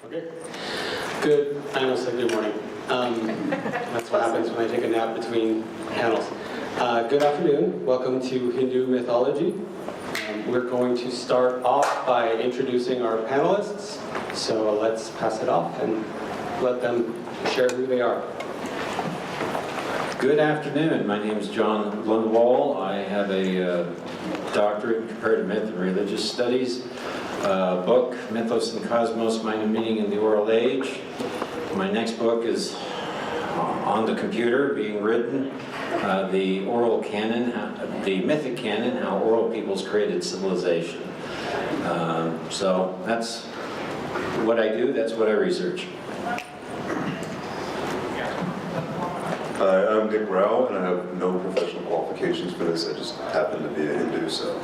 Okay. Good. I almost said good morning. That's what happens when I take a nap between panels. Good afternoon. Welcome to Hindu Mythology. We're going to start off by introducing our panelists. So let's pass it off and let them share who they are. Good afternoon. My name is John Lundwall. I have a doctorate in comparative myth and religious studies. Book, Mythos and Cosmos, Mind and Meaning in the Oral Age. My next book is on the computer, being written. The oral canon, the mythic canon, how oral peoples created civilization. So that's what I do, that's what I research. Hi, I'm Nikhil Rao, and I have no professional qualifications for this. I just happen to be a Hindu, so.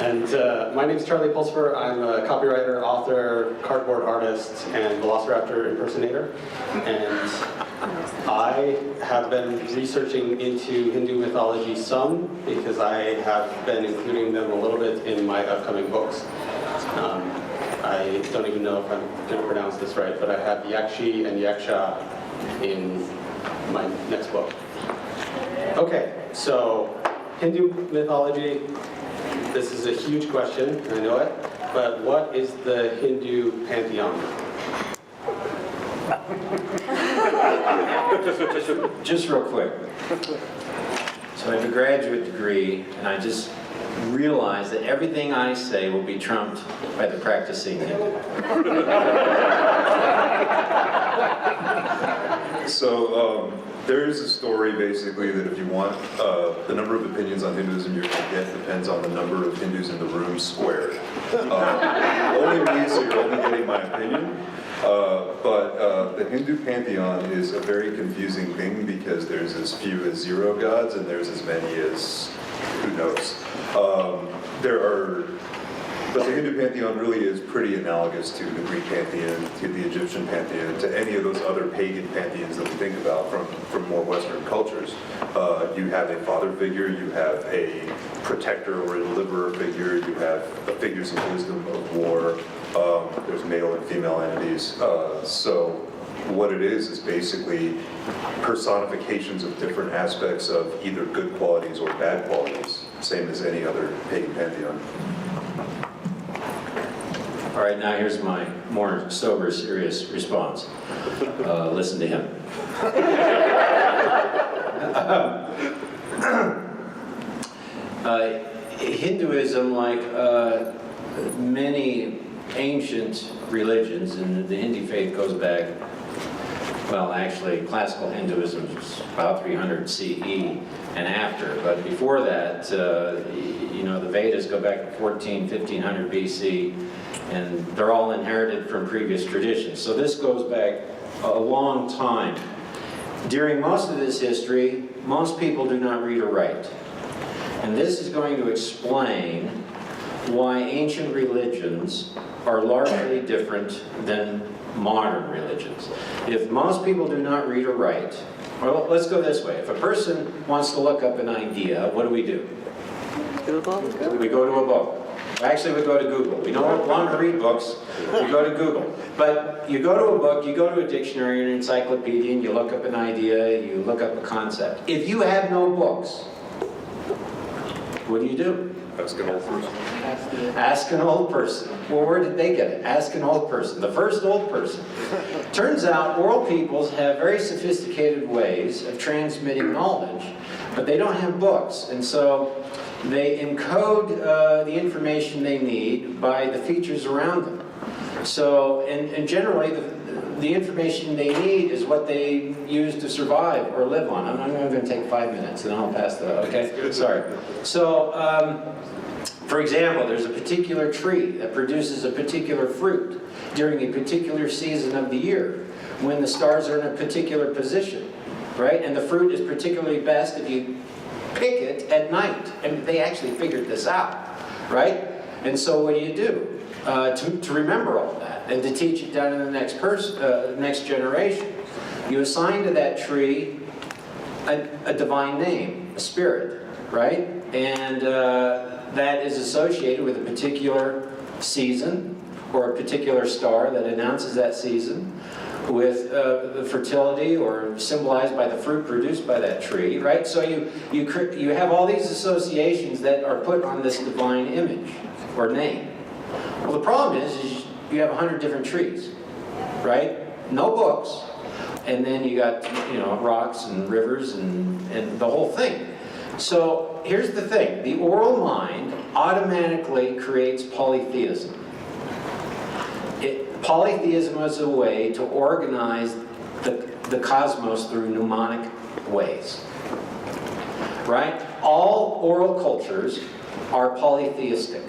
And my name is Charlie Pulsipher. I'm a copywriter, author, cardboard artist, and velociraptor impersonator. And I have been researching into Hindu mythology some because I have been including them a little bit in my upcoming books. I don't even know if I'm going to pronounce this right, but I have Yakshi and Yaksha in my next book. Okay, so Hindu mythology. This is a huge question, I know it, but what is the Hindu pantheon? Just real quick. So I have a graduate degree, and I just realized that everything I say will be trumped by the practicing Hindu. So there is a story basically that if you want the number of opinions on Hinduism you're going to get depends on the number of Hindus in the room squared. Only me, so you're only getting my opinion. But the Hindu pantheon is a very confusing thing because there's as few as 0 gods and there's as many as who knows. But the Hindu pantheon really is pretty analogous to the Greek pantheon, to the Egyptian pantheon, to any of those other pagan pantheons that we think about from more Western cultures. You have a father figure, you have a protector or a deliverer figure, you have figures of wisdom, of war, there's male and female entities. So what it is basically personifications of different aspects of either good qualities or bad qualities, same as any other pagan pantheon. All right, now here's my more sober, serious response. Listen to him. Hinduism, like many ancient religions, and the Hindu faith goes back, well, actually, classical Hinduism is about 300 CE and after, but before that, you know, the Vedas go back to 1500 BC, and they're all inherited from previous traditions. So this goes back a long time. During most of this history, most people do not read or write. And this is going to explain why ancient religions are largely different than modern religions. If most people do not read or write, well, let's go this way. If a person wants to look up an idea, what do? Google? We go to a book. Actually, we go to Google. We don't want to read books, we go to Google. But you go to a book, you go to a dictionary or an encyclopedia, and you look up an idea, you look up a concept. If you have no books, what do? Ask an old person. Ask an old person. Well, where did they get it? Ask an old person. The first old person. Turns out oral peoples have very sophisticated ways of transmitting knowledge, but they don't have books. And so they encode the information they need by the features around them. So, and generally, the information they need is what they use to survive or live on. I'm going to take 5 minutes, and I'll pass that. Okay, sorry. So, for example, there's a particular tree that produces a particular fruit during a particular season of the year when the stars are in a particular position, right? And the fruit is particularly best if you pick it at night. And they actually figured this out, right? And so what do? To remember all that and to teach it down to the next generation, you assign to that tree a divine name, a spirit, right? And that is associated with a particular season, or a particular star that announces that season, with the fertility or symbolized by the fruit produced by that tree, right? So you have all these associations that are put on this divine image or name. Well, the problem is you have 100 different trees, right? No books, and then you got, you know, rocks and rivers and the whole thing. So here's the thing: the oral mind automatically creates polytheism. Polytheism is a way to organize the cosmos through mnemonic ways, right? All oral cultures are polytheistic.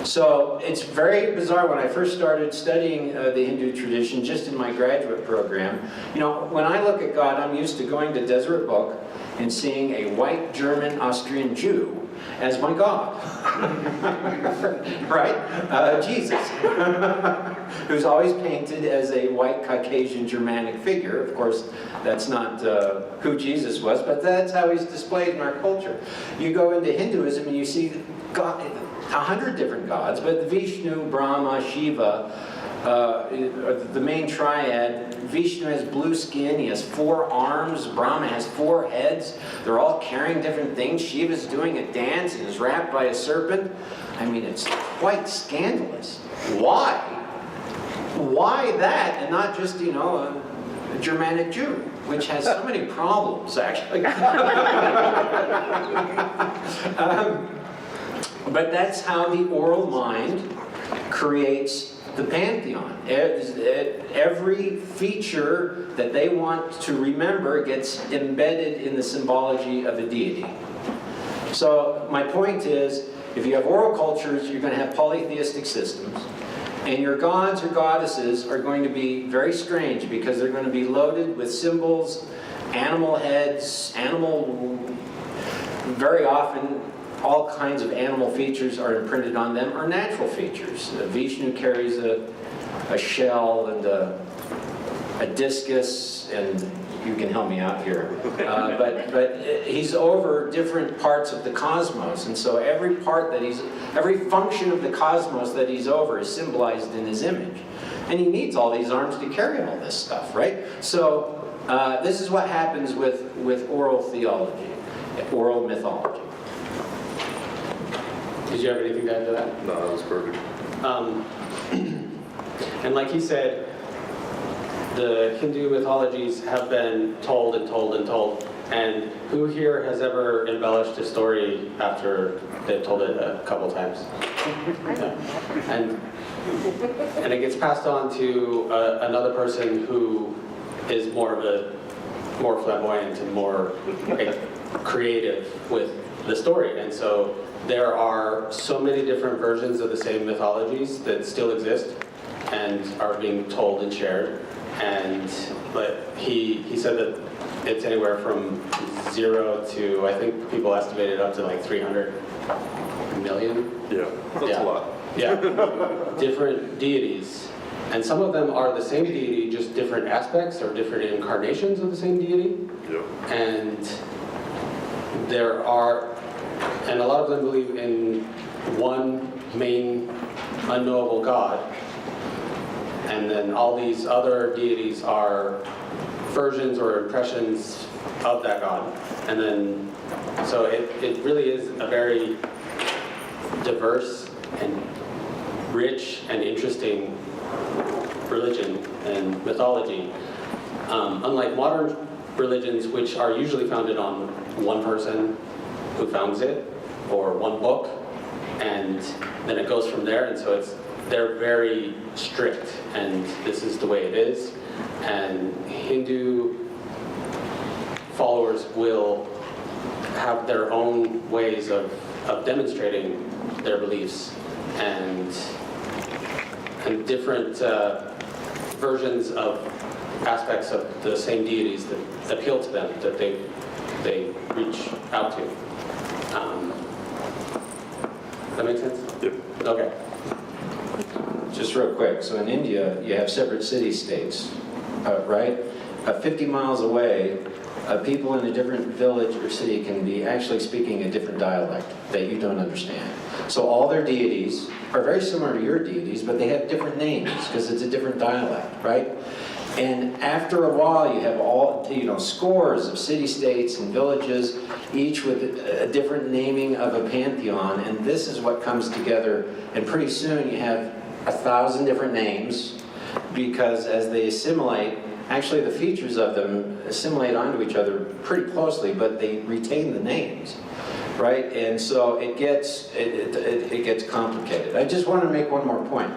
So it's very bizarre. When I first started studying the Hindu tradition, just in my graduate program, you know, when I look at God, I'm used to going to Deseret Book and seeing a white German Austrian Jew as my God, right? Jesus, who's always painted as a white Caucasian Germanic figure. Of course, that's not who Jesus was, but that's how he's displayed in our culture. You go into Hinduism and you see God, 100 different gods, but Vishnu, Brahma, Shiva, the main triad. Vishnu has blue skin, he has 4 arms, Brahma has 4 heads, they're all carrying different things. Shiva's doing a dance and is wrapped by a serpent. I mean, it's quite scandalous. Why? Why that and not just, you know, a Germanic Jew, which has so many problems, actually. But that's how the oral mind creates the pantheon. Every feature that they want to remember gets embedded in the symbology of a deity. So my point is, if you have oral cultures, you're going to have polytheistic systems, and your gods or goddesses are going to be very strange because they're going to be loaded with symbols, animal heads, very often all kinds of animal features are imprinted on them, or natural features. Vishnu carries a shell and a discus, and you can help me out here. But he's over different parts of the cosmos, and so every function of the cosmos that he's over is symbolized in his image. And he needs all these arms to carry all this stuff, right? So this is what happens with oral theology, oral mythology. Did you have anything to add to that? No, that was perfect. And like he said, the Hindu mythologies have been told and told and told. And who here has ever embellished a story after they've told it a couple times? Yeah. And it gets passed on to another person who is more flamboyant and more creative with the story. And so there are so many different versions of the same mythologies that still exist and are being told and shared. But he said that it's anywhere from 0 to, I think people estimate it up to like 300 million. Yeah, that's a lot. Yeah, different deities. And some of them are the same deity, just different aspects or different incarnations of the same deity. Yeah. And and a lot of them believe in one main unknowable God. And then all these other deities are versions or impressions of that God. And then, so it really is a very diverse and rich and interesting religion and mythology. Unlike modern religions, which are usually founded on one person who founds it, or one book, and then it goes from there, and so they're very strict, and this is the way it is. And Hindu followers will have their own ways of demonstrating their beliefs, and different versions of aspects of the same deities that appeal to them, that they reach out to. Does that make sense? Yep. Okay. Just real quick, so in India, you have separate city-states, right? 50 miles away, people in a different village or city can be actually speaking a different dialect that you don't understand. So all their deities are very similar to your deities, but they have different names because it's a different dialect, right? And after a while, you have all, scores of city-states and villages, each with a different naming of a pantheon, and this is what comes together. And pretty soon you have 1,000 different names, because as they assimilate, actually the features of them assimilate onto each other pretty closely, but they retain the names, right? And so it gets complicated. I just want to make one more point.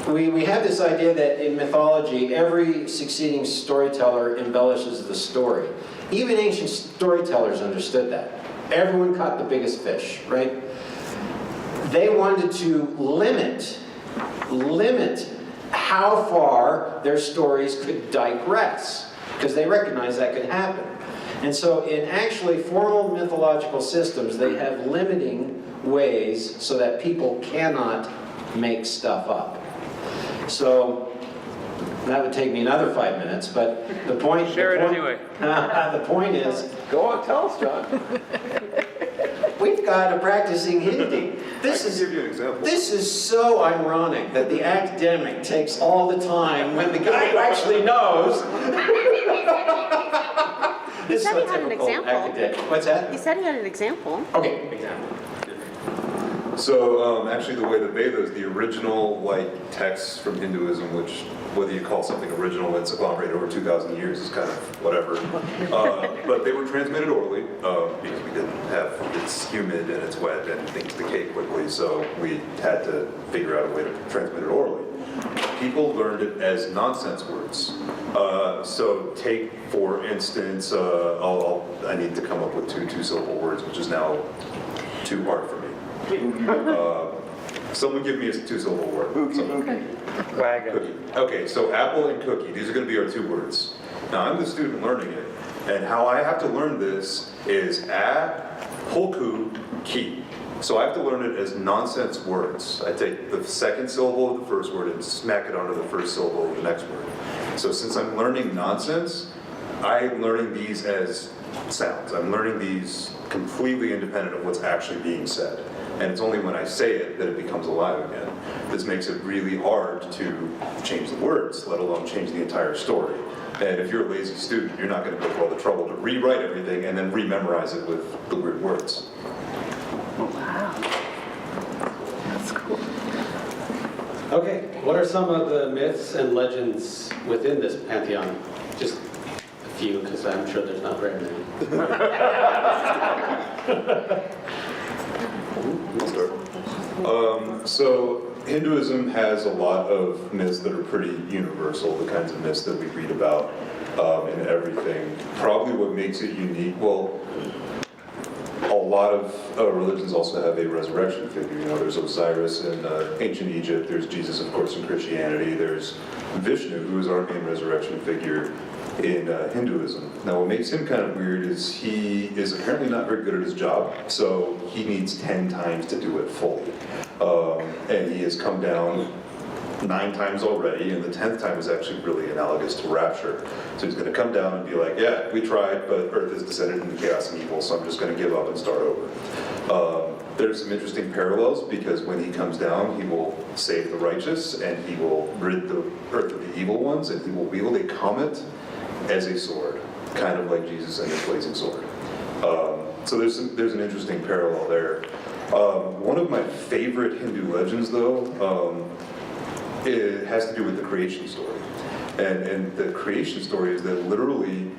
We have this idea that in mythology, every succeeding storyteller embellishes the story. Even ancient storytellers understood that. Everyone caught the biggest fish, right? They wanted to limit how far their stories could digress, because they recognized that could happen. And so in actually formal mythological systems, they have limiting ways so that people cannot make stuff up. So that would take me another 5 minutes, but the point... Share it anyway. The point is... Go on, tell us, John. We've got a practicing Hindi. I can give you an example. This is so ironic that the academic takes all the time when the guy who actually knows... He said he had an example. What's that? He said he had an example. Okay, example. So actually the way the Vedas, the original texts from Hinduism, which whether you call something original, it's agglomerated over 2,000 years is kind of whatever. But they were transmitted orally because we didn't have, it's humid and it's wet and things decay quickly, so we had to figure out a way to transmit it orally. People learned it as nonsense words. So take, for instance, I need to come up with two-syllable words, which is now too hard for me. Someone give me a two-syllable word. Wagon. Cookie. Okay, so apple and cookie, these are going to be our two words. Now, I'm the student learning it, and how I have to learn this is hoku ki. So I have to learn it as nonsense words. I take the second syllable of the first word and smack it onto the first syllable of the next word. So since I'm learning nonsense, I'm learning these as sounds. I'm learning these completely independent of what's actually being said. And it's only when I say it that it becomes alive again. This makes it really hard to change the words, let alone change the entire story. And if you're a lazy student, you're not going to go through all the trouble to rewrite everything and then rememorize it with the weird words. Wow. That's cool. Okay, what are some of the myths and legends within this pantheon? Just a few, because I'm sure there's not very many. I'll start. So Hinduism has a lot of myths that are pretty universal, the kinds of myths that we read about in everything. Probably what makes it unique, well, a lot of religions also have a resurrection figure. There's Osiris in ancient Egypt, there's Jesus, of course, in Christianity, there's Vishnu, who is our main resurrection figure in Hinduism. Now what makes him kind of weird is he is apparently not very good at his job, so he needs 10 times to do it fully. And he has come down 9 times already, and the 10th time is actually really analogous to rapture. So he's going to come down and be like, yeah, we tried, but Earth has descended into chaos and evil, so I'm just going to give up and start over. There's some interesting parallels, because when he comes down, he will save the righteous, and he will rid the Earth of the evil ones, and he will wield a comet as a sword, kind of like Jesus and his blazing sword. So there's an interesting parallel there. One of my favorite Hindu legends, though, it has to do with the creation story. And the creation story is that literally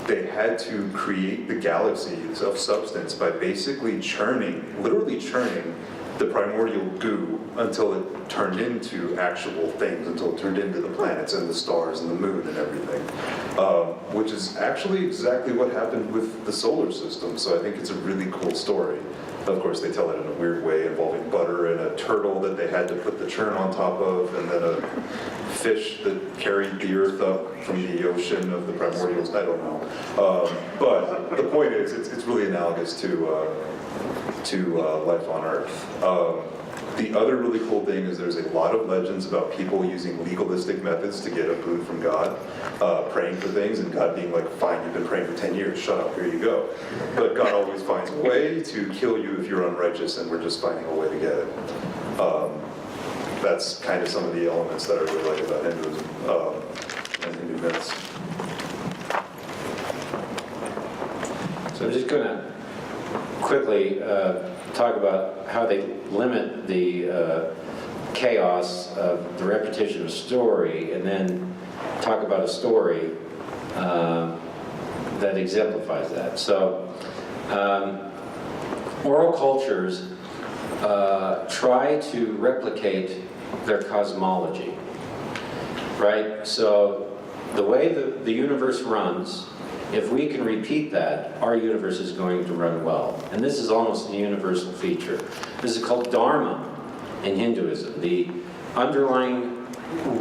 they had to create the galaxy of substance by basically literally churning the primordial goo until it turned into actual things, until it turned into the planets and the stars and the moon and everything. Which is actually exactly what happened with the solar system, so I think it's a really cool story. Of course, they tell it in a weird way, involving butter and a turtle that they had to put the churn on top of, and then a fish that carried the earth up from the ocean of the primordials. I don't know. But the point is, it's really analogous to life on Earth. The other really cool thing is there's a lot of legends about people using legalistic methods to get a boon from God, praying for things, and God being like, fine, you've been praying for 10 years, shut up, here you go. But God always finds a way to kill you if you're unrighteous, and we're just finding a way to get it. That's kind of some of the elements that I really like about Hinduism and Hindu myths. So I'm just going to quickly talk about how they limit the chaos of the repetition of story, and then talk about a story that exemplifies that. So oral cultures try to replicate their cosmology, right? So the way the universe runs, if we can repeat that, our universe is going to run well. And this is almost a universal feature. This is called Dharma in Hinduism, the underlying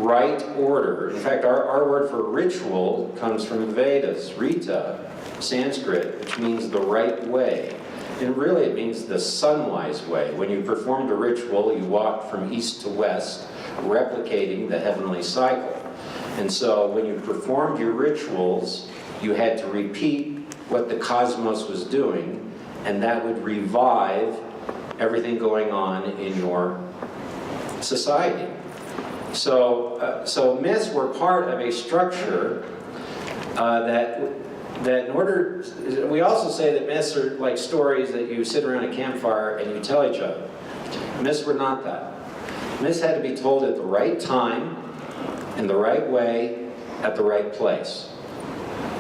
right order. In fact, our word for ritual comes from the Vedas, Rita, Sanskrit, which means the right way. And really it means the sunwise way. When you performed a ritual, you walked from east to west, replicating the heavenly cycle. And so when you performed your rituals, you had to repeat what the cosmos was doing, and that would revive everything going on in your society. So myths were part of a structure that in order, we also say that myths are like stories that you sit around a campfire and you tell each other. Myths were not that. Myths had to be told at the right time, in the right way, at the right place.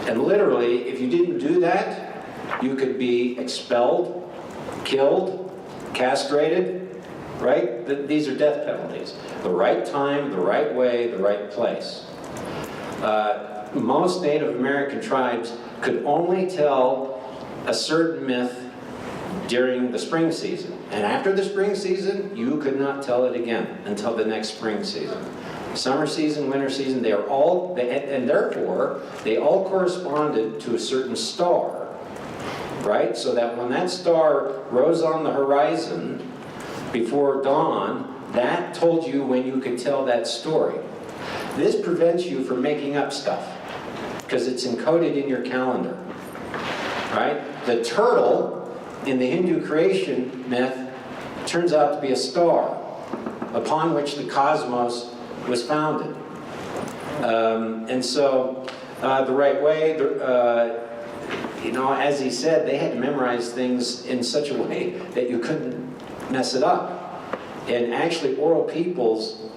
And literally, if you didn't do that, you could be expelled, killed, castrated, right? These are death penalties. The right time, the right way, the right place. Most Native American tribes could only tell a certain myth during the spring season. And after the spring season, you could not tell it again until the next spring season. Summer season, winter season, they are all, and therefore, they all corresponded to a certain star, right? So that when that star rose on the horizon before dawn, that told you when you could tell that story. This prevents you from making up stuff, because it's encoded in your calendar, right? The turtle in the Hindu creation myth turns out to be a star upon which the cosmos was founded. And so the right way, you know, as he said, they had to memorize things in such a way that you couldn't mess it up. And actually oral peoples,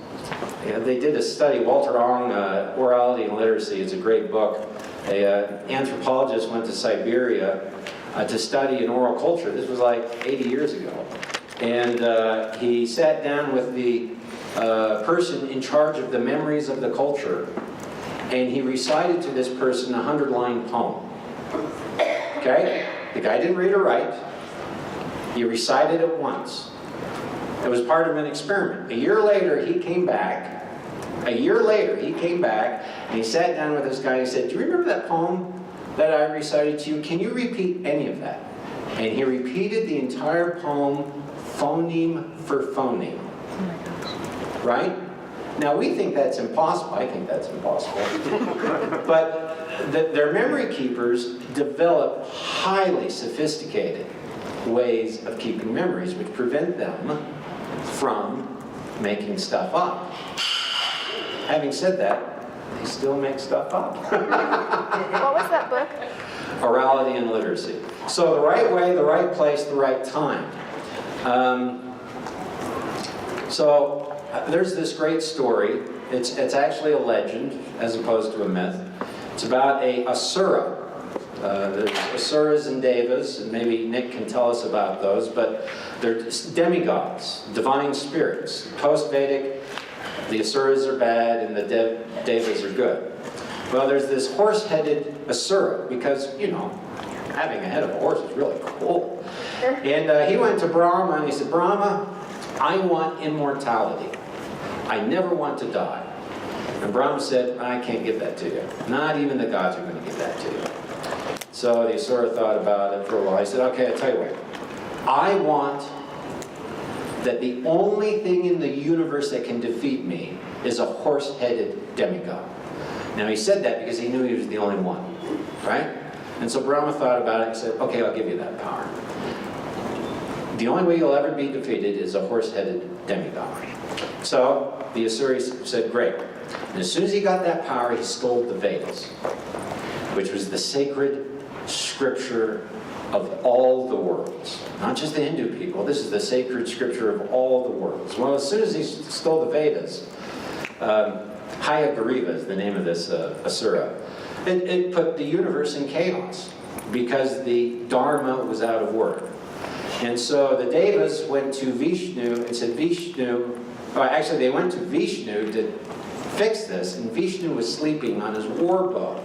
they did a study, Walter Ong, Orality and Literacy, it's a great book. An anthropologist went to Siberia to study an oral culture. This was like 80 years ago. And he sat down with the person in charge of the memories of the culture, and he recited to this person a 100-line poem. Okay? The guy didn't read or write. He recited it once. It was part of an experiment. A year later, he came back. And he sat down with this guy and he said, do you remember that poem that I recited to you? Can you repeat any of that? And he repeated the entire poem, phoneme for phoneme. Right? Now we think that's impossible. I think that's impossible. But their memory keepers develop highly sophisticated ways of keeping memories, which prevent them from making stuff up. Having said that, they still make stuff up. What was that book? Orality and Literacy. So the right way, the right place, the right time. There's this great story. It's actually a legend as opposed to a myth. It's about a asura. There's asuras and devas, and maybe Nick can tell us about those, but they're demigods, divine spirits. Post-Vedic, the asuras are bad and the devas are good. Well, there's this horse-headed asura, because, you know, having a head of a horse is really cool. And he went to Brahma and he said, Brahma, I want immortality. I never want to die. And Brahma said, I can't give that to you. Not even the gods are going to give that to you. So the asura thought about it for a while. He said, okay, I'll tell you what. I want that the only thing in the universe that can defeat me is a horse-headed demigod. Now he said that because he knew he was the only one, right? And so Brahma thought about it and said, okay, I'll give you that power. The only way you'll ever be defeated is a horse-headed demigod. So the Asuras said, great. And as soon as he got that power, he stole the Vedas, which was the sacred scripture of all the worlds. Not just the Hindu people, this is the sacred scripture of all the worlds. Well, as soon as he stole the Vedas, Hayagriva is the name of this Asura, it put the universe in chaos because the Dharma was out of work. And so the Devas went to Vishnu and said, Vishnu, actually they went to Vishnu to fix this, and Vishnu was sleeping on his war bow.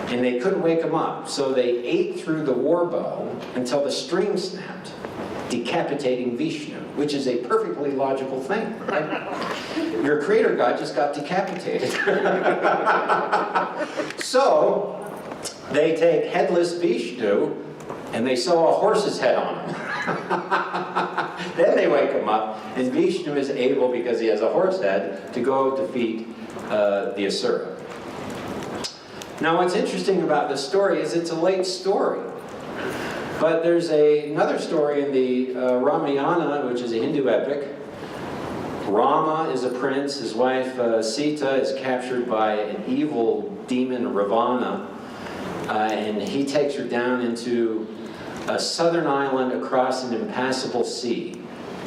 And they couldn't wake him up, so they ate through the war bow until the string snapped, decapitating Vishnu, which is a perfectly logical thing. Right? Your creator God just got decapitated. So they take headless Vishnu and they sew a horse's head on him. Then they wake him up, and Vishnu is able, because he has a horse head, to go defeat the Asura. Now what's interesting about this story is it's a late story. But there's another story in the Ramayana, which is a Hindu epic. Rama is a prince. His wife Sita is captured by an evil demon, Ravana. And he takes her down into a southern island across an impassable sea,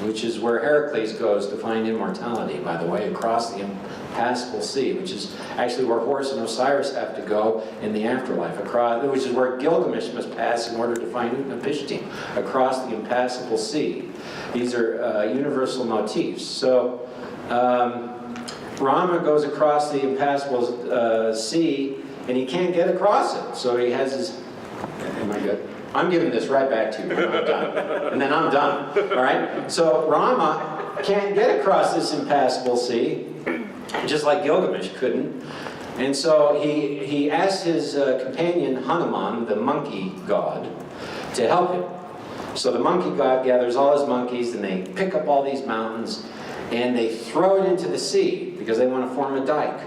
which is where Heracles goes to find immortality, by the way, across the impassable sea, which is actually where Horus and Osiris have to go in the afterlife, which is where Gilgamesh must pass in order to find Utnapishtim, across the impassable sea. These are universal motifs. So Rama goes across the impassable sea, and he can't get across it. So he has his... Am I good? I'm giving this right back to you when I'm done. And then I'm done, all right? So Rama can't get across this impassable sea, just like Gilgamesh couldn't. And so he asked his companion Hanuman, the monkey god, to help him. So the monkey god gathers all his monkeys, and they pick up all these mountains, and they throw it into the sea, because they want to form a dike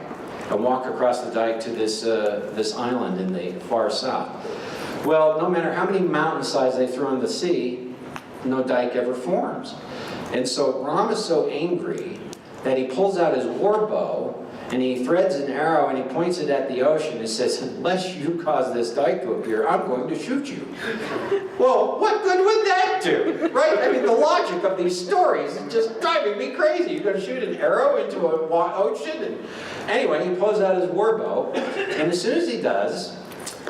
and walk across the dike to this island in the far south. Well, no matter how many mountainsides they throw in the sea, no dike ever forms. And so Ram is so angry that he pulls out his war bow, and he threads an arrow, and he points it at the ocean and says, unless you cause this dike to appear, I'm going to shoot you. Well, what good would that do? Right? I mean, the logic of these stories is just driving me crazy. You're going to shoot an arrow into an ocean? And anyway, he pulls out his war bow, and as soon as he does,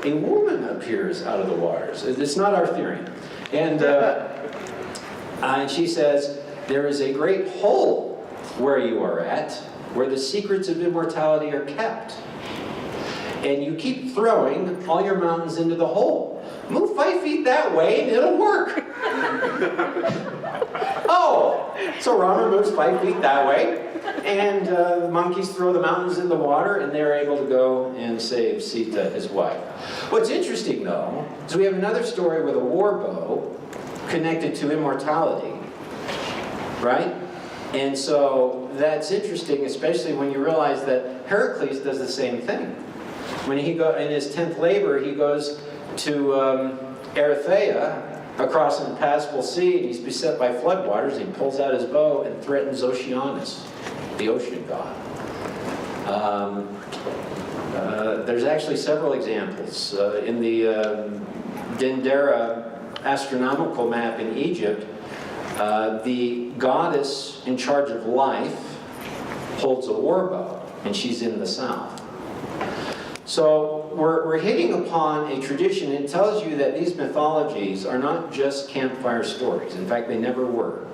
a woman appears out of the waters. It's not our theory. And she says, there is a great hole where you are at, where the secrets of immortality are kept. And you keep throwing all your mountains into the hole. Move 5 feet that way and it'll work. Oh, so Rama moves 5 feet that way, and the monkeys throw the mountains in the water, and they're able to go and save Sita, his wife. What's interesting, though, is we have another story with a war bow connected to immortality, right? And so that's interesting, especially when you realize that Heracles does the same thing. When he in his 10th labor, he goes to Erythea, across an impassable sea, and he's beset by floodwaters, and he pulls out his bow and threatens Oceanus, the ocean god. There's actually several examples. In the Dendera astronomical map in Egypt, the goddess in charge of life holds a war bow, and she's in the south. So we're hitting upon a tradition. It tells you that these mythologies are not just campfire stories. In fact, they never were.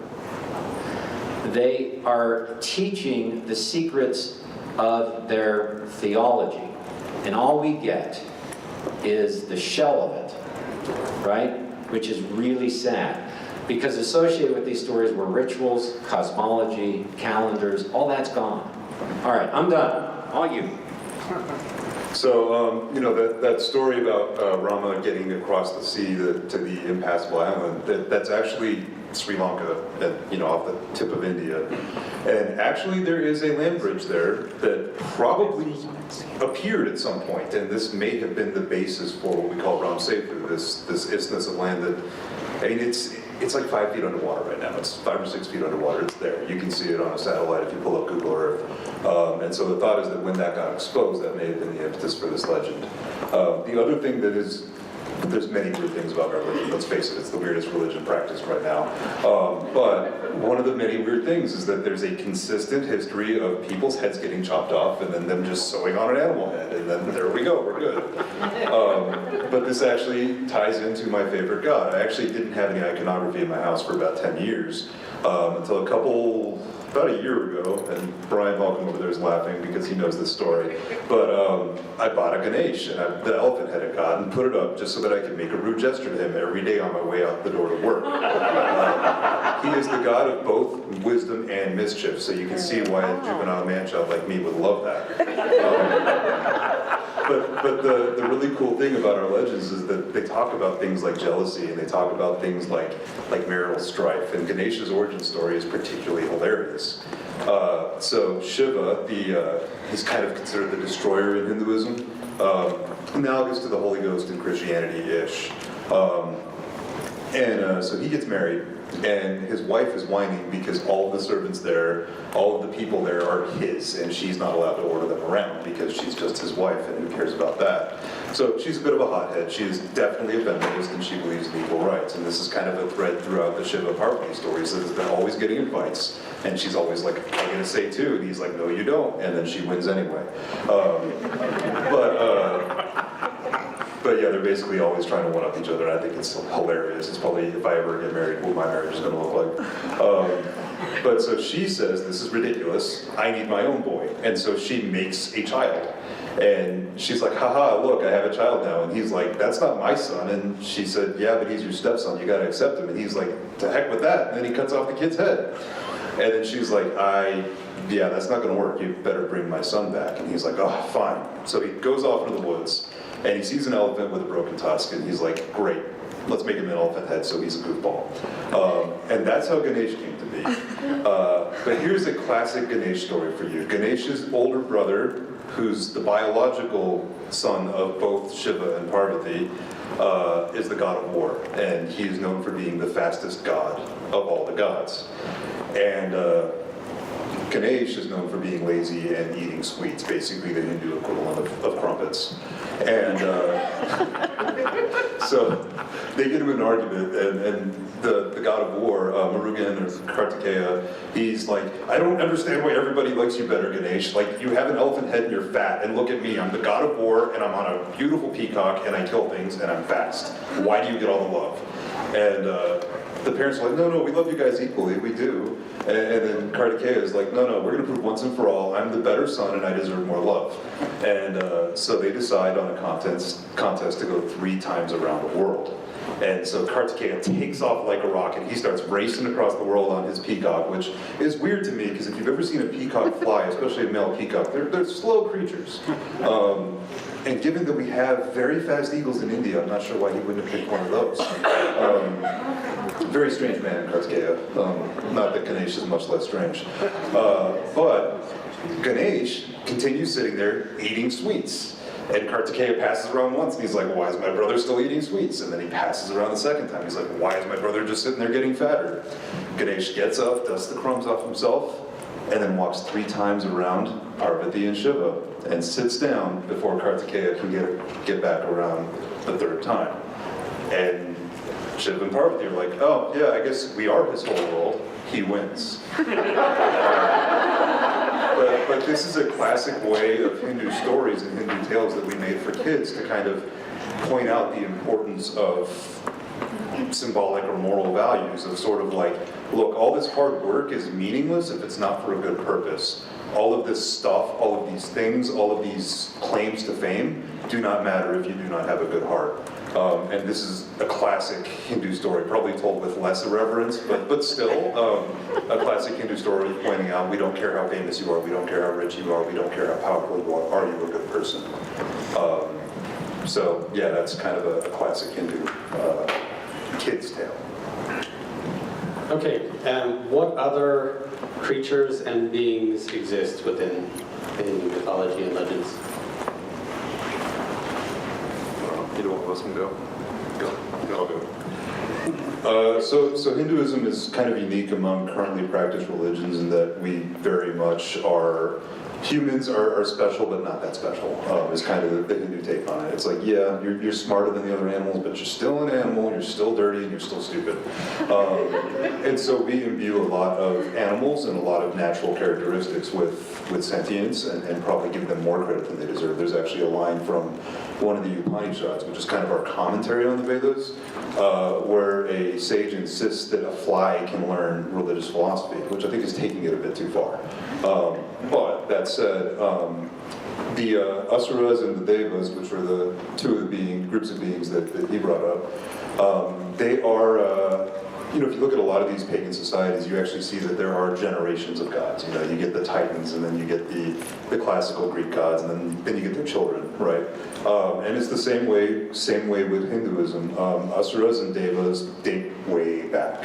They are teaching the secrets of their theology. And all we get is the shell of it, right? Which is really sad. Because associated with these stories were rituals, cosmology, calendars, all that's gone. All right, I'm done. All you. So, that story about Rama getting across the sea to the impassable island, that's actually Sri Lanka, off the tip of India. And actually there is a land bridge there that probably appeared at some point, and this may have been the basis for what we call Ram Setu, this isthmus of land that, it's like 5 feet underwater right now. It's 5 or 6 feet underwater. It's there. You can see it on a satellite if you pull up Google Earth. And so the thought is that when that got exposed, that may have been the impetus for this legend. The other thing that is, there's many weird things about our religion. Let's face it, it's the weirdest religion practiced right now. But one of the many weird things is that there's a consistent history of people's heads getting chopped off and then them just sewing on an animal head, and then there we go, we're good. But this actually ties into my favorite god. I actually didn't have any iconography in my house for about 10 years, until about a year ago, and Brian Malcolm over there is laughing because he knows this story, but I bought a Ganesh, and the elephant-headed god, and put it up just so that I could make a rude gesture to him every day on my way out the door to work. He is the god of both wisdom and mischief, so you can see why a juvenile man-child like me would love that. But the really cool thing about our legends is that they talk about things like jealousy, and they talk about things like marital strife, and Ganesha's origin story is particularly hilarious. So Shiva, he's kind of considered the destroyer in Hinduism, analogous to the Holy Ghost in Christianity-ish. So he gets married, and his wife is whining because all of the servants there, all of the people there are his, and she's not allowed to order them around because she's just his wife, and who cares about that? So she's a bit of a hothead. She is definitely a feminist, and she believes in equal rights, and this is kind of a thread throughout the Shiva Parvati stories, that they're always getting in fights, and she's always like, I'm gonna say too, and he's like, no you don't, and then she wins anyway. But yeah, they're basically always trying to one-up each other, and I think it's hilarious. It's probably, if I ever get married, what my marriage is going to look like. But so she says, this is ridiculous, I need my own boy. And so she makes a child. And she's like, haha, look, I have a child now. And he's like, that's not my son. And she said, yeah, but he's your stepson, you gotta accept him. And he's like, to heck with that. And then he cuts off the kid's head. And then she's like, yeah, that's not gonna work, you better bring my son back. And he's like, oh, fine. So he goes off into the woods, and he sees an elephant with a broken tusk, and he's like, great, let's make him an elephant head so he's a goofball. And that's how Ganesh came to be. But here's a classic Ganesh story for you. Ganesh's older brother, who's the biological son of both Shiva and Parvati, is the god of war, and he is known for being the fastest god of all the gods. And Ganesh is known for being lazy and eating sweets, basically the Hindu equivalent of crumpets. And so they get into an argument, and the god of war, Murugan or Kartikeya, he's like, I don't understand why everybody likes you better, Ganesh. Like, you have an elephant head and you're fat, and look at me, I'm the god of war, and I'm on a beautiful peacock, and I kill things, and I'm fast. Why do you get all the love? And the parents are like, no, we love you guys equally, we do. And then Kartikeya is like, no, we're going to prove once and for all, I'm the better son and I deserve more love. And so they decide on a contest to go 3 times around the world. And so Kartikeya takes off like a rocket. He starts racing across the world on his peacock, which is weird to me, because if you've ever seen a peacock fly, especially a male peacock, they're slow creatures. And given that we have very fast eagles in India, I'm not sure why he wouldn't have picked one of those. Very strange man, Kartikeya. Not that Ganesh is much less strange. But Ganesh continues sitting there eating sweets. And Kartikeya passes around once, and he's like, why is my brother still eating sweets? And then he passes around the second time. He's like, why is my brother just sitting there getting fatter? Ganesh gets up, dusts the crumbs off himself, and then walks 3 times around Parvati and Shiva, and sits down before Kartikeya can get back around the 3rd time. And Shiva and Parvati are like, oh, yeah, I guess we are his whole world. He wins. But this is a classic way of Hindu stories and Hindu tales that we made for kids to kind of point out the importance of symbolic or moral values, of sort of like, look, all this hard work is meaningless if it's not for a good purpose. all of this stuff, all of these things, all of these claims to fame do not matter if you do not have a good heart. And this is a classic Hindu story, probably told with less irreverence, but still a classic Hindu story pointing out we don't care how famous you are, we don't care how rich you are, we don't care how powerful you are you a good person? So yeah, that's kind of a classic Hindu kid's tale. Okay, and what other creatures and beings exist within Hindu mythology and legends? Either one of us can go. I'll go. So Hinduism is kind of unique among currently practiced religions in that we very much are, humans are special but not that special, is kind of the Hindu take on it. It's like, yeah, you're smarter than the other animals, but you're still an animal, you're still dirty, and you're still stupid. And so we imbue a lot of animals and a lot of natural characteristics with sentience and probably give them more credit than they deserve. There's actually a line from one of the Upanishads, which is kind of our commentary on the Vedas, where a sage insists that a fly can learn religious philosophy, which I think is taking it a bit too far. But that said, the Asuras and the Devas, which were the two of the groups of beings that he brought up, they are, if you look at a lot of these pagan societies, you actually see that there are generations of gods. You get the Titans, and then you get the classical Greek gods, and then you get their children, right? And it's the same way with Hinduism. Asuras and Devas date way back.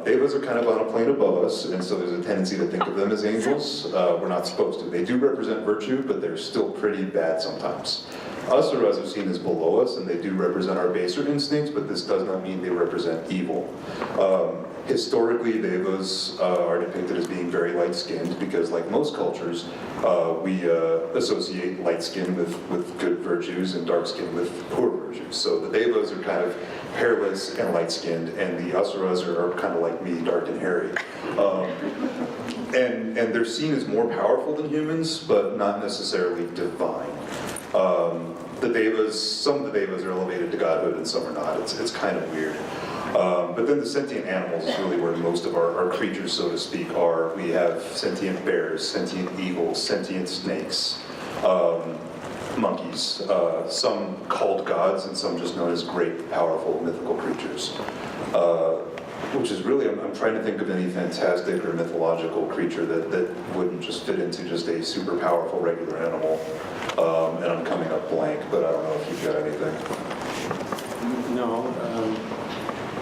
Devas are kind of on a plane above us, and so there's a tendency to think of them as angels. We're not supposed to. They do represent virtue, but they're still pretty bad sometimes. Asuras are seen as below us, and they do represent our baser instincts, but this does not mean they represent evil. Historically, Devas are depicted as being very light-skinned because, like most cultures, we associate light skin with good virtues and dark skin with poor virtues. So the Devas are kind of hairless and light-skinned, and the Asuras are kind of like me, dark and hairy. And they're seen as more powerful than humans, but not necessarily divine. The Devas, some of the Devas are elevated to godhood and some are not. It's kind of weird. But then the sentient animals is really where most of our creatures, so to speak, are. We have sentient bears, sentient eagles, sentient snakes, monkeys, some called gods and some just known as great, powerful, mythical creatures. Which is really, I'm trying to think of any fantastic or mythological creature that wouldn't just fit into just a super powerful regular animal. And I'm coming up blank, but I don't know if you've got anything. No.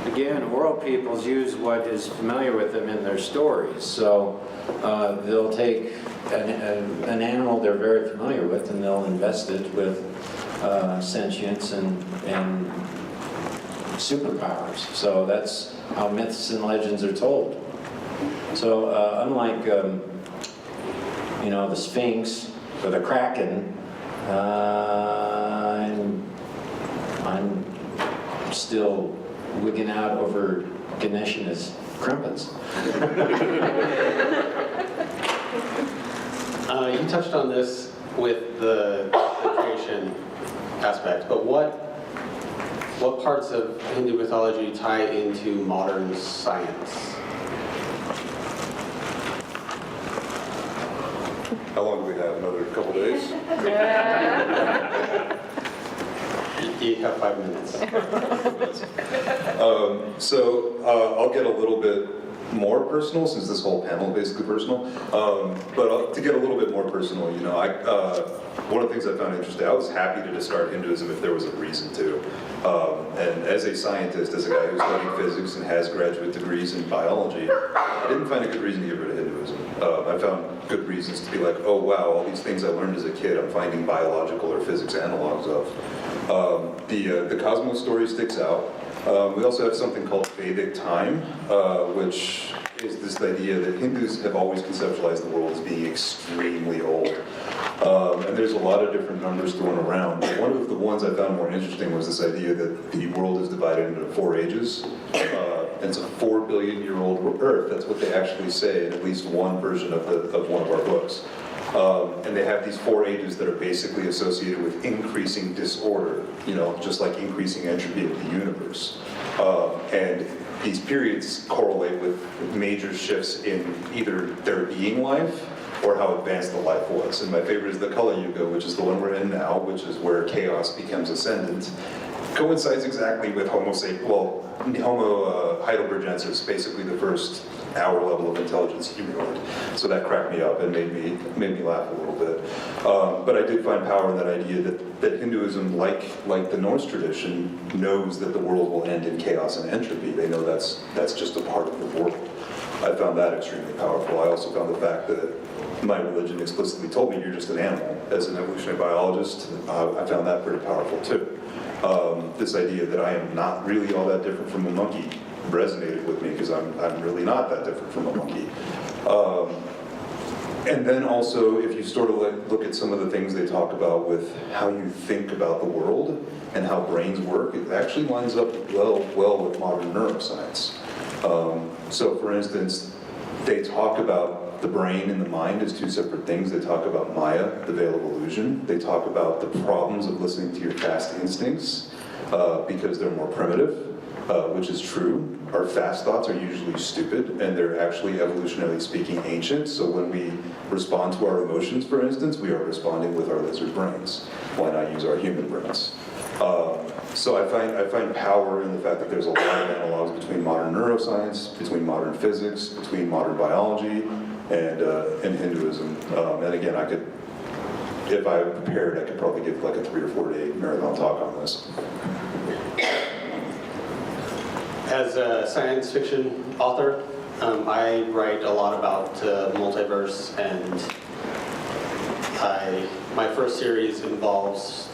Again, oral peoples use what is familiar with them in their stories. So they'll take an animal they're very familiar with and they'll invest it with sentience and superpowers. So that's how myths and legends are told. So unlike, the Sphinx or the Kraken, I'm still wigging out over Ganesh and his crumpets. You touched on this with the creation aspect, but what parts of Hindu mythology tie into modern science? How long do we have? Another couple days? You have 5 minutes. I'll get a little bit more personal, since this whole panel is basically personal. To get a little bit more personal, one of the things I found interesting, I was happy to discard Hinduism if there was a reason to. And as a scientist, as a guy who's studying physics and has graduate degrees in biology, I didn't find a good reason to get rid of Hinduism. I found good reasons to be like, oh wow, all these things I learned as a kid, I'm finding biological or physics analogs of. The cosmos story sticks out. We also have something called Vedic time, which is this idea that Hindus have always conceptualized the world as being extremely old. And there's a lot of different numbers thrown around. But one of the ones I found more interesting was this idea that the world is divided into 4 ages. And it's a 4 billion-year-old Earth. That's what they actually say in at least one version of one of our books. And they have these 4 ages that are basically associated with increasing disorder, just like increasing entropy of the universe. And these periods correlate with major shifts in either there being life or how advanced the life was. And my favorite is the Kali Yuga, which is the one we're in now, which is where chaos becomes ascendant. Coincides exactly with Homo heidelbergensis, basically the first our level of intelligence humanoid. So that cracked me up and made me laugh a little bit. But I did find power in that idea that Hinduism, like the Norse tradition, knows that the world will end in chaos and entropy. They know that's just a part of the world. I found that extremely powerful. I also found the fact that my religion explicitly told me you're just an animal. As an evolutionary biologist, I found that pretty powerful too. This idea that I am not really all that different from a monkey resonated with me because I'm really not that different from a monkey. And then also, if you sort of look at some of the things they talk about with how you think about the world and how brains work, it actually lines up well with modern neuroscience. So for instance, they talk about the brain and the mind as two separate things. They talk about Maya, the veil of illusion. They talk about the problems of listening to your fast instincts because they're more primitive. Which is true. Our fast thoughts are usually stupid, and they're actually, evolutionarily speaking, ancient. So when we respond to our emotions, for instance, we are responding with our lizard brains. Why not use our human brains? So I find power in the fact that there's a lot of analogs between modern neuroscience, between modern physics, between modern biology, and Hinduism. And again, if I were prepared, I could probably give like a 3 or 4 day marathon talk on this. As a science fiction author, I write a lot about multiverse, and my first series involves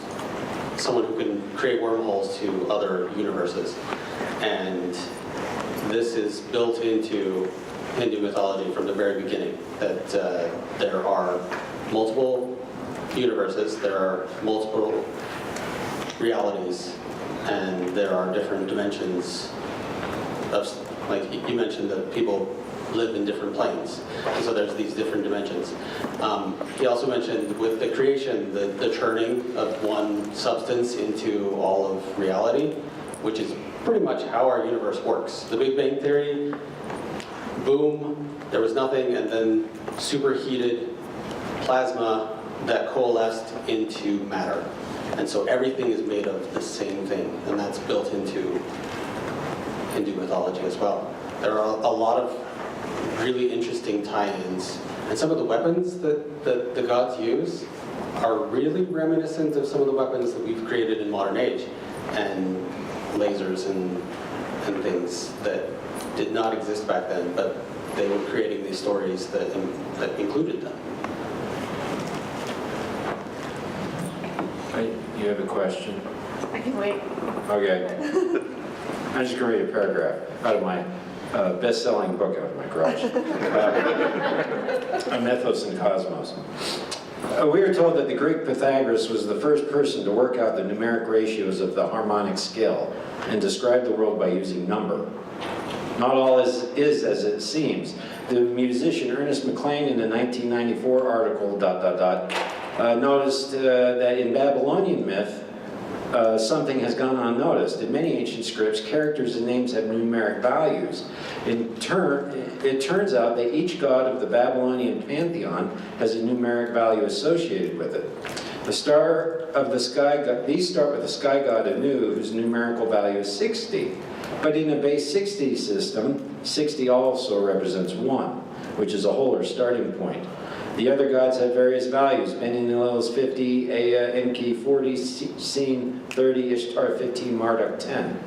someone who can create wormholes to other universes. And this is built into Hindu mythology from the very beginning, that there are multiple universes, there are multiple realities, and there are different dimensions of, like you mentioned, that people live in different planes, and so there's these different dimensions. He also mentioned with the creation, the churning of one substance into all of reality, which is pretty much how our universe works. The Big Bang Theory, boom, there was nothing, and then superheated plasma that coalesced into matter. And so everything is made of the same thing, and that's built into Hindu mythology as well. There are a lot of really interesting tie-ins, and some of the weapons that the gods use are really reminiscent of some of the weapons that we've created in modern age, and lasers and things that did not exist back then, but they were creating these stories that included them. You have a question? I can wait. Okay. I'm just going to read a paragraph out of my best-selling book out of my garage. On Mythos and Cosmos. We are told that the Greek Pythagoras was the first person to work out the numeric ratios of the harmonic scale and describe the world by using number. Not all is as it seems. The musician Ernest McLean in the 1994 article, noticed that in Babylonian myth, something has gone unnoticed. In many ancient scripts, characters and names have numeric values. It turns out that each god of the Babylonian pantheon has a numeric value associated with it. These start with the sky god Anu, whose numerical value is 60. But in a base 60 system, 60 also represents 1, which is a whole or starting point. The other gods have various values. Benenlil is 50, Ea, Enki 40, Sin 30, Ishtar 15, Marduk 10.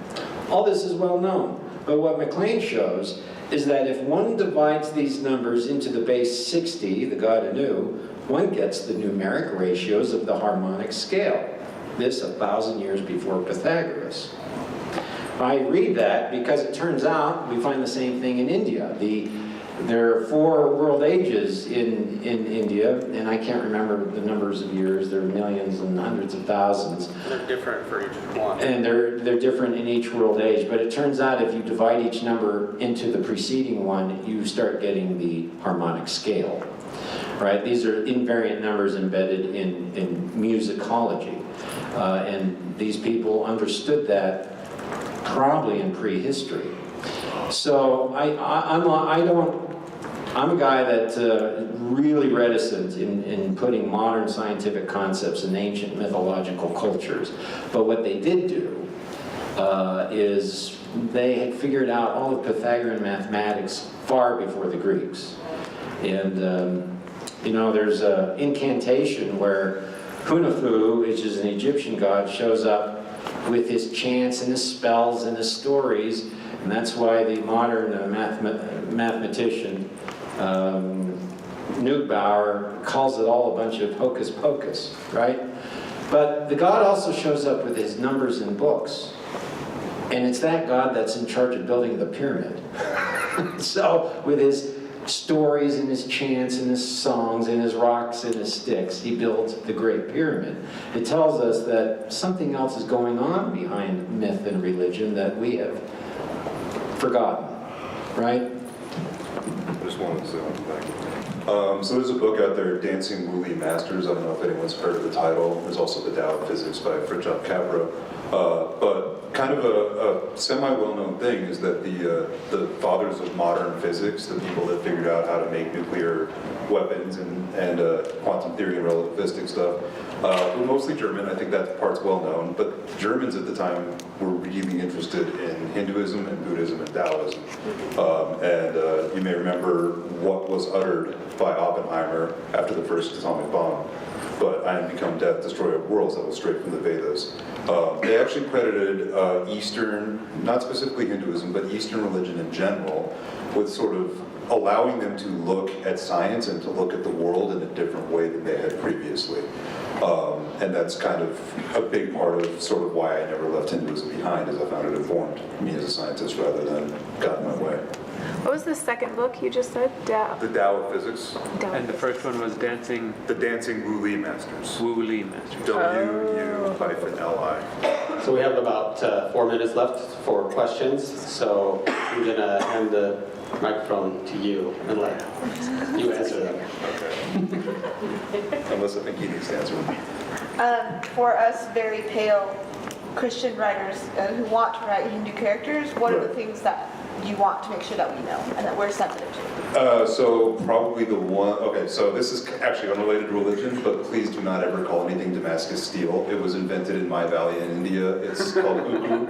All this is well known, but what McLean shows is that if one divides these numbers into the base 60, the god Anu, one gets the numeric ratios of the harmonic scale. This 1,000 years before Pythagoras. I read that because it turns out we find the same thing in India. There are 4 world ages in India, and I can't remember the numbers of years. There are millions and hundreds of thousands. They're different for each one. And they're different in each world age. But it turns out if you divide each number into the preceding one, you start getting the harmonic scale. Right? These are invariant numbers embedded in musicology. And these people understood that probably in prehistory. So I don't I'm a guy that's really reticent in putting modern scientific concepts in ancient mythological cultures. But what they did do is they had figured out all of Pythagorean mathematics far before the Greeks. And you know, there's an incantation where Hunafu, which is an Egyptian god, shows up with his chants and his spells and his stories, and that's why the modern mathematician Neubauer calls it all a bunch of hocus pocus, right? But the god also shows up with his numbers and books, and it's that god that's in charge of building the pyramid. So with his stories and his chants and his songs and his rocks and his sticks, he builds the Great Pyramid. It tells us that something else is going on behind myth and religion that we have forgotten, right? I just wanted to say one thing. So there's a book out there, Dancing Woolly Masters. I don't know if anyone's heard of the title. There's also The Tao of Physics by Fritjof Capra. But kind of a semi-well-known thing is that the fathers of modern physics, the people that figured out how to make nuclear weapons and quantum theory and relativistic stuff, were mostly German. I think that part's well known. But Germans at the time were really interested in Hinduism and Buddhism and Taoism. And you may remember what was uttered by Oppenheimer after the first atomic bomb. But I am become death, destroyer of worlds. That was straight from the Vedas. They actually credited Eastern, not specifically Hinduism, but Eastern religion in general, with sort of allowing them to look at science and to look at the world in a different way than they had previously. And that's kind of a big part of sort of why I never left Hinduism behind, is I found it informed me as a scientist rather than got in my way. What was the second book you just said? Tao. The Tao of Physics, Tao. And the first one was Dancing the Dancing Woolly Masters. Woolly Masters. WU-LI. So we have about 4 minutes left for questions, so I'm gonna hand the microphone to you and let you answer them. Okay. Unless I think he needs to answer them. For us very pale Christian writers who want to write Hindu characters, what are the things that you want to make sure that we know and that we're sensitive to? So probably the one, okay, so this is actually unrelated to religion, but please do not ever call anything Damascus steel. It was invented in my valley in India. It's called uku.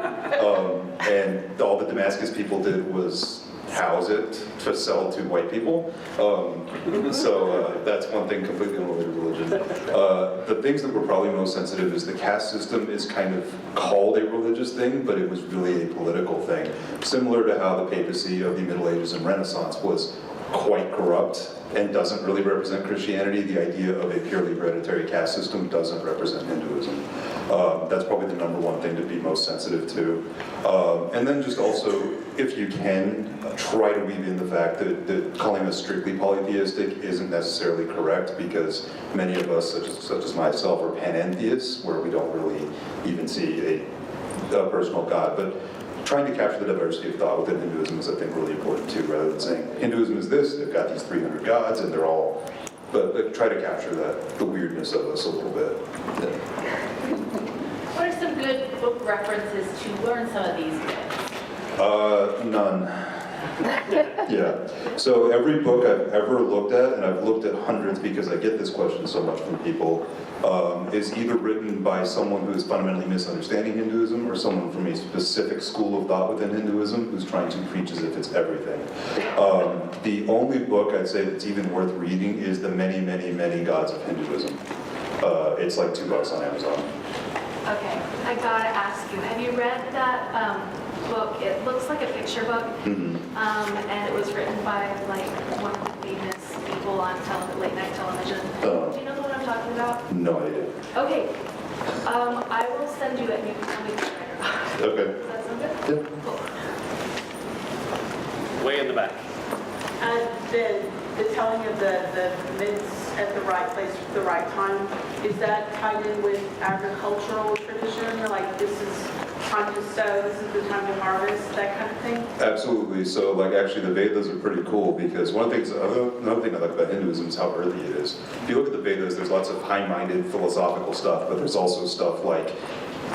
And all the Damascus people did was house it to sell to white people. So that's one thing completely unrelated to religion. The things that were probably most sensitive is the caste system is kind of called a religious thing, but it was really a political thing. Similar to how the papacy of the Middle Ages and Renaissance was quite corrupt and doesn't really represent Christianity. The idea of a purely hereditary caste system doesn't represent Hinduism. That's probably the number one thing to be most sensitive to. And then just also, if you can, try to weave in the fact that calling us strictly polytheistic isn't necessarily correct, because many of us, such as myself, are panentheists, where we don't really even see a personal God. But trying to capture the diversity of thought within Hinduism is, I think, really important too, rather than saying Hinduism is this, they've got these 300 gods, and they're all, but try to capture the weirdness of us a little bit. Yeah. What are some good book references to learn some of these myths? None. Yeah. So every book I've ever looked at, and I've looked at hundreds because I get this question so much from people, is either written by someone who is fundamentally misunderstanding Hinduism or someone from a specific school of thought within Hinduism who's trying to preach as if it's everything. The only book I'd say that's even worth reading is The Many, Many, Many Gods of Hinduism. It's like $2 on Amazon. Okay, I gotta ask you, have you read that book? It looks like a picture book, and it was written by like one of the famous people on late night television. Do you know the one I'm talking about? No idea. Okay, I will send you it and you can tell me the writer. Okay. Does that sound good? Yeah. Cool. Way in the back. The telling of the myths at the right place at the right time, is that tied in with agricultural tradition? Like, this is time to sow, this is the time to harvest, that kind of thing? Absolutely. So, like, actually, the Vedas are pretty cool because one of the things, another thing I like about Hinduism is how early it is. If you look at the Vedas, there's lots of high-minded philosophical stuff, but there's also stuff like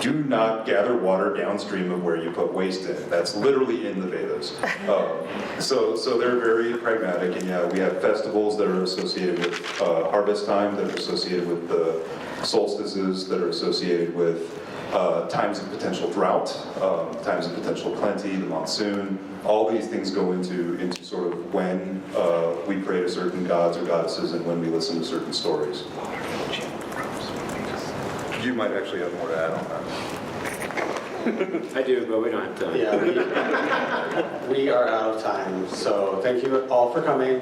do not gather water downstream of where you put waste in. That's literally in the Vedas. So they're very pragmatic, and yeah, we have festivals that are associated with harvest time, that are associated with the solstices, that are associated with times of potential drought, times of potential plenty, the monsoon. All these things go into sort of when we pray to certain gods or goddesses and when we listen to certain stories. You might actually have more to add on that. I do, but we don't have time. Yeah, we are out of time. So thank you all for coming.